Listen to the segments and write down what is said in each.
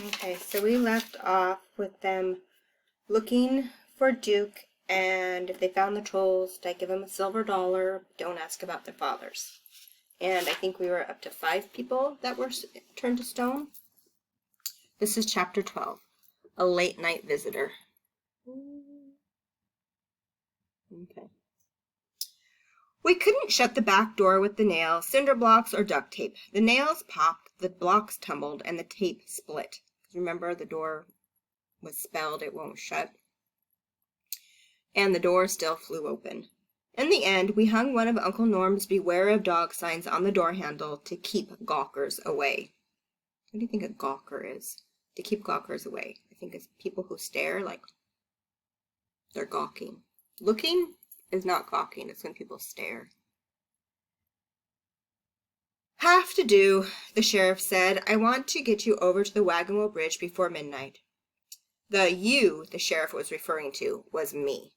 Okay, so we left off with them looking for Duke, and if they found the trolls, I give them a silver dollar. Don't ask about their fathers. And I think we were up to 5 people that were turned to stone. This is chapter 12, a late night visitor. Okay. We couldn't shut the back door with the nail, cinder blocks, or duct tape. The nails popped, the blocks tumbled, and the tape split. Remember, the door was spelled, it won't shut. And the door still flew open. In the end, we hung one of Uncle Norm's beware of dog signs on the door handle to keep gawkers away. What do you think a gawker is? To keep gawkers away. I think it's people who stare like they're gawking. Looking is not gawking, it's when people stare. Have to do, the sheriff said. I want to get you over to the Wagon Wheel Bridge before midnight. The you the sheriff was referring to was me.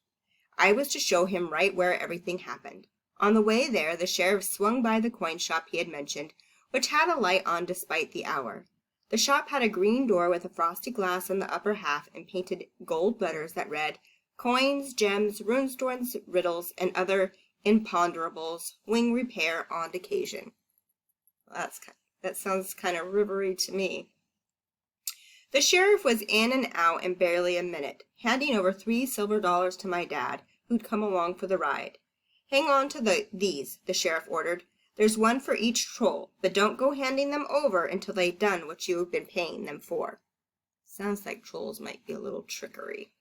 I was to show him right where everything happened. On the way there, the sheriff swung by the coin shop he had mentioned, which had a light on despite the hour. The shop had a green door with a frosty glass in the upper half and painted gold letters that read, Coins, gems, runestones, riddles, and other imponderables, wing repair on occasion. Well, that sounds kind of rivery to me. The sheriff was in and out in barely a minute, handing over 3 silver dollars to my dad, who'd come along for the ride. Hang on to these, the sheriff ordered. There's one for each troll, but don't go handing them over until they've done what you've been paying them for. Sounds like trolls might be a little trickery.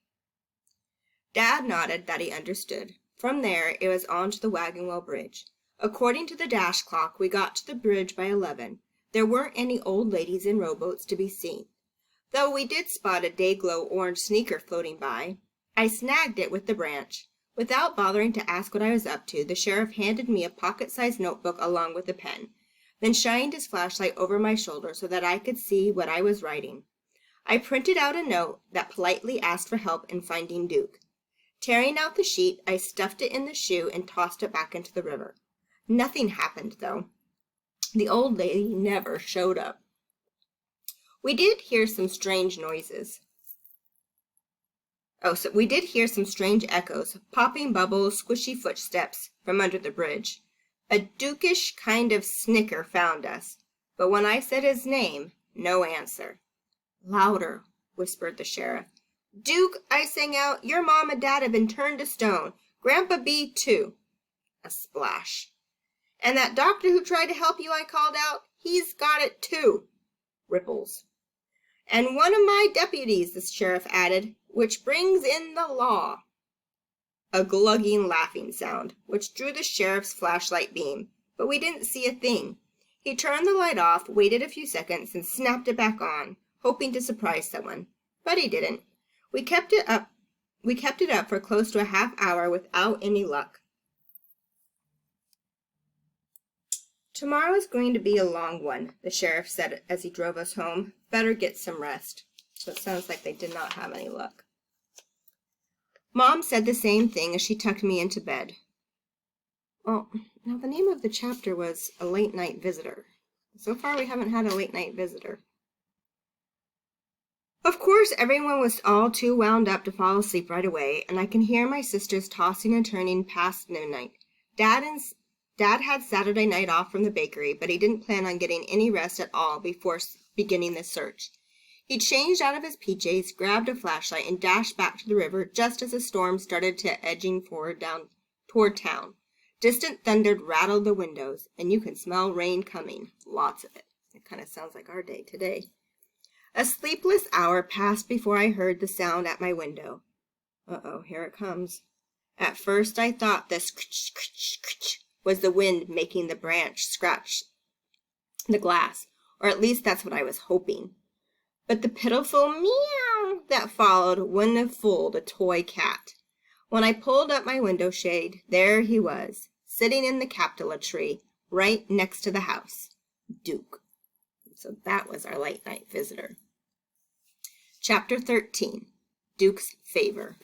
Dad nodded that he understood. From there, it was on to the Wagon Wheel Bridge. According to the dash clock, we got to the bridge by 11. There weren't any old ladies in rowboats to be seen, though we did spot a day-glow orange sneaker floating by. I snagged it with the branch. Without bothering to ask what I was up to, the sheriff handed me a pocket-sized notebook along with a pen, then shined his flashlight over my shoulder so that I could see what I was writing. I printed out a note that politely asked for help in finding Duke. Tearing out the sheet, I stuffed it in the shoe and tossed it back into the river. Nothing happened, though. The old lady never showed up. We did hear some strange noises. We did hear some strange echoes, popping bubbles, squishy footsteps from under the bridge. A dukish kind of snicker found us, but when I said his name, no answer. Louder, whispered the sheriff. Duke, I sang out, your mom and dad have been turned to stone. Grandpa B, too. A splash. And that doctor who tried to help you, I called out, he's got it, too. Ripples. And one of my deputies, the sheriff added, which brings in the law. A glugging laughing sound, which drew the sheriff's flashlight beam, but we didn't see a thing. He turned the light off, waited a few seconds, and snapped it back on, hoping to surprise someone. But he didn't. We kept it up for close to a half hour without any luck. Tomorrow's going to be a long one, the sheriff said as he drove us home. Better get some rest. So it sounds like they did not have any luck. Mom said the same thing as she tucked me into bed. Well, now the name of the chapter was A Late Night Visitor. So far we haven't had a late night visitor. Of course, everyone was all too wound up to fall asleep right away, and I can hear my sisters tossing and turning past midnight. Dad had Saturday night off from the bakery, but he didn't plan on getting any rest at all before beginning the search. He changed out of his PJs, grabbed a flashlight, and dashed back to the river just as the storm started to edging forward down toward town. Distant thunder rattled the windows, and you can smell rain coming. Lots of it. It kind of sounds like our day today. A sleepless hour passed before I heard the sound at my window. Uh-oh, here it comes. At first I thought the scritch was the wind making the branch scratch the glass, or at least that's what I was hoping. But the pitiful meow that followed wouldn't have fooled a toy cat. When I pulled up my window shade, there he was, sitting in the capitula tree, right next to the house. Duke. So that was our late night visitor. Chapter 13, Duke's Favor.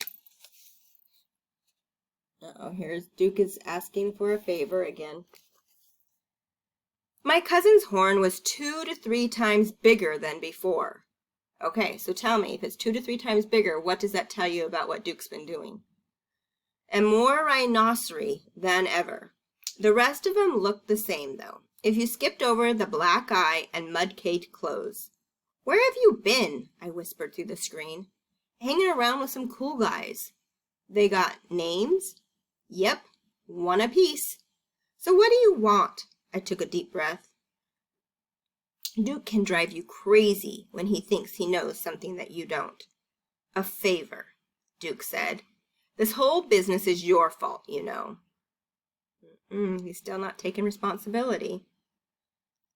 Here's Duke is asking for a favor again. My cousin's horn was 2 to 3 times bigger than before. Okay, so tell me, if it's 2 to 3 times bigger, what does that tell you about what Duke's been doing? And more rhinoceros than ever. The rest of them looked the same, though, if you skipped over the black eye and mud-caked clothes. Where have you been? I whispered through the screen. Hanging around with some cool guys. They got names? Yep, one apiece. So what do you want? I took a deep breath. Duke can drive you crazy when he thinks he knows something that you don't. A favor, Duke said. This whole business is your fault, you know. He's still not taking responsibility.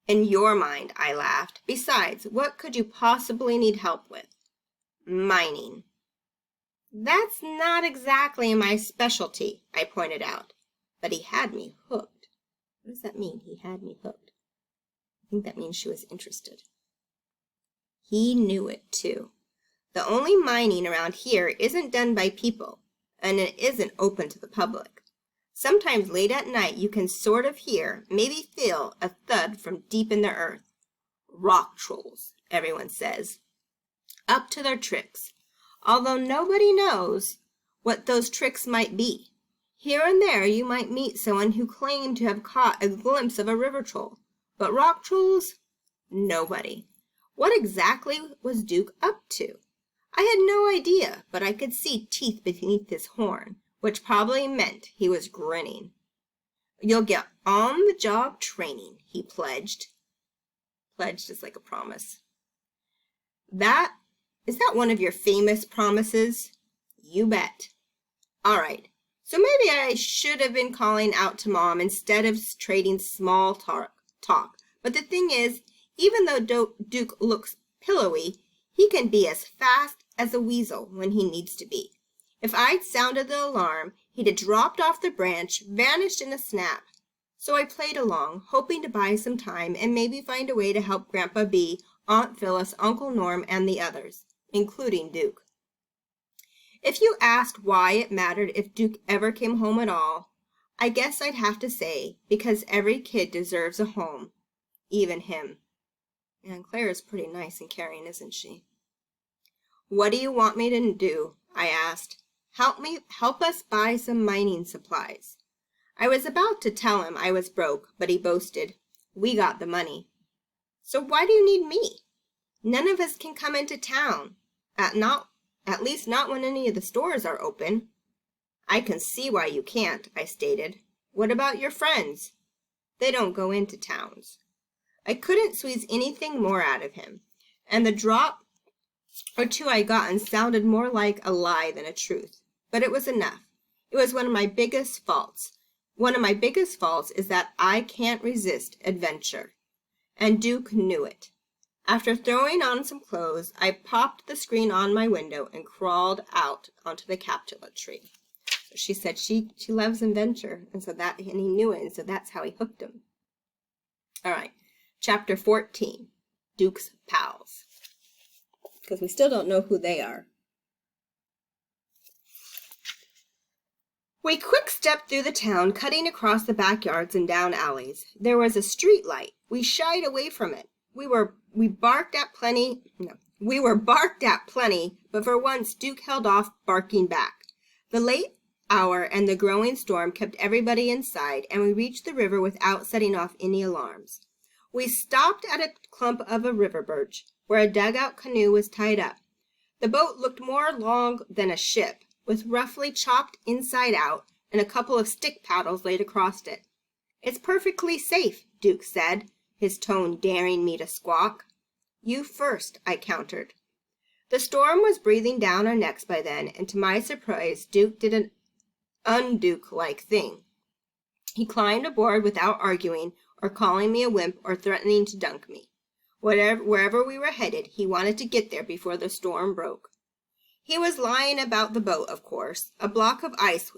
In your mind, I laughed. Besides, what could you possibly need help with? Mining. That's not exactly my specialty, I pointed out. But he had me hooked. What does that mean, he had me hooked? I think that means she was interested. He knew it, too. The only mining around here isn't done by people, and it isn't open to the public. Sometimes late at night you can sort of hear, maybe feel, a thud from deep in the earth. Rock trolls, everyone says. Up to their tricks, although nobody knows what those tricks might be. Here and there you might meet someone who claimed to have caught a glimpse of a river troll. But rock trolls? Nobody. What exactly was Duke up to? I had no idea, but I could see teeth beneath his horn, which probably meant he was grinning. You'll get on-the-job training, he pledged. Pledged is like a promise. Is that one of your famous promises? You bet. All right, so maybe I should have been calling out to Mom instead of trading small talk. But the thing is, even though Duke looks pillowy, he can be as fast as a weasel when he needs to be. If I'd sounded the alarm, he'd have dropped off the branch, vanished in a snap. So I played along, hoping to buy some time and maybe find a way to help Grandpa B, Aunt Phyllis, Uncle Norm, and the others, including Duke. If you asked why it mattered if Duke ever came home at all, I guess I'd have to say, because every kid deserves a home, even him. And Claire is pretty nice and caring, isn't she? What do you want me to do? I asked. Help us buy some mining supplies. I was about to tell him I was broke, but he boasted. We got the money. So why do you need me? None of us can come into town, at least not when any of the stores are open. I can see why you can't, I stated. What about your friends? They don't go into towns. I couldn't squeeze anything more out of him, and the drop or two I gotten sounded more like a lie than a truth. But it was enough. It was one of my biggest faults. One of my biggest faults is that I can't resist adventure. And Duke knew it. After throwing on some clothes, I popped the screen on my window and crawled out onto the capitula tree. She said she loves adventure, and he knew it, and so that's how he hooked him. All right, chapter 14, Duke's pals, because we still don't know who they are. We quick-stepped through the town, cutting across the backyards and down alleys. There was a street light. We shied away from it. We were barked at plenty, but for once Duke held off barking back. The late hour and the growing storm kept everybody inside, and we reached the river without setting off any alarms. We stopped at a clump of a river birch, where a dugout canoe was tied up. The boat looked more long than a ship, with roughly chopped inside out and a couple of stick paddles laid across it. It's perfectly safe, Duke said, his tone daring me to squawk. You first, I countered. The storm was breathing down our necks by then, and to my surprise, Duke did an un-Duke-like thing. He climbed aboard without arguing or calling me a wimp or threatening to dunk me. Wherever we were headed, he wanted to get there before the storm broke. He was lying about the boat, of course. A block of ice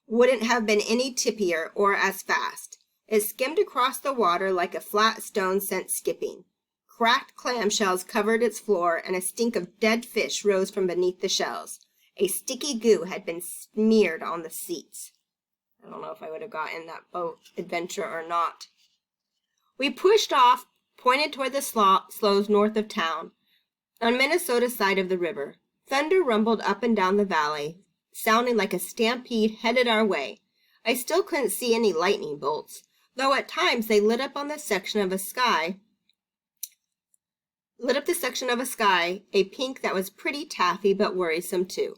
wouldn't have been any tippier or as fast. It skimmed across the water like a flat stone sent skipping. Cracked clamshells covered its floor, and a stink of dead fish rose from beneath the shells. A sticky goo had been smeared on the seats. I don't know if I would have gotten that boat adventure or not. We pushed off, pointed toward the sloughs north of town. On Minnesota's side of the river, thunder rumbled up and down the valley, sounding like a stampede headed our way. I still couldn't see any lightning bolts, though at times they lit up the section of a sky, a pink that was pretty taffy but worrisome too.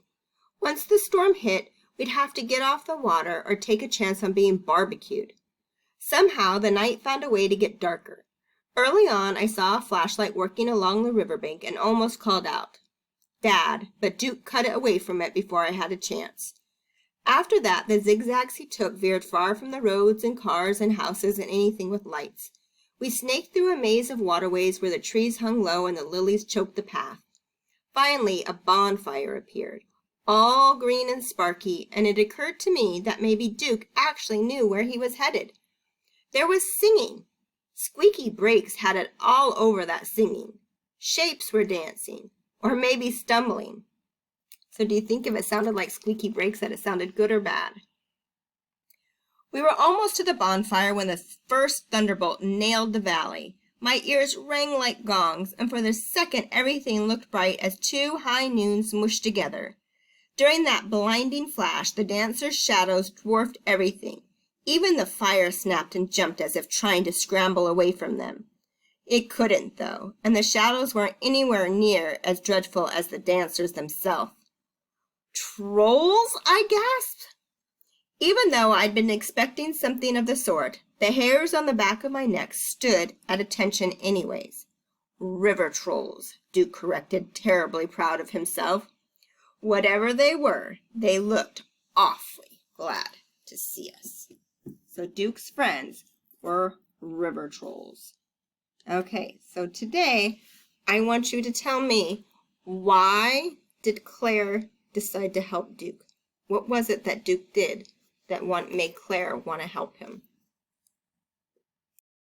Once the storm hit, we'd have to get off the water or take a chance on being barbecued. Somehow the night found a way to get darker. Early on, I saw a flashlight working along the riverbank and almost called out, "Dad," but Duke cut it away from it before I had a chance. After that, the zigzags he took veered far from the roads and cars and houses and anything with lights. We snaked through a maze of waterways where the trees hung low and the lilies choked the path. Finally, a bonfire appeared, all green and sparky, and it occurred to me that maybe Duke actually knew where he was headed. There was singing. Squeaky brakes had it all over that singing. Shapes were dancing, or maybe stumbling. So do you think if it sounded like squeaky brakes that it sounded good or bad? We were almost to the bonfire when the first thunderbolt nailed the valley. My ears rang like gongs, and for the second everything looked bright as two high noons mushed together. During that blinding flash, the dancers' shadows dwarfed everything. Even the fire snapped and jumped as if trying to scramble away from them. It couldn't, though, and the shadows weren't anywhere near as dreadful as the dancers themselves. "Trolls?" I gasped. Even though I'd been expecting something of the sort, the hairs on the back of my neck stood at attention anyways. "River trolls," Duke corrected, terribly proud of himself. Whatever they were, they looked awfully glad to see us. So Duke's friends were river trolls. Okay, so today I want you to tell me, why did Claire decide to help Duke? What was it that Duke did that made Claire want to help him?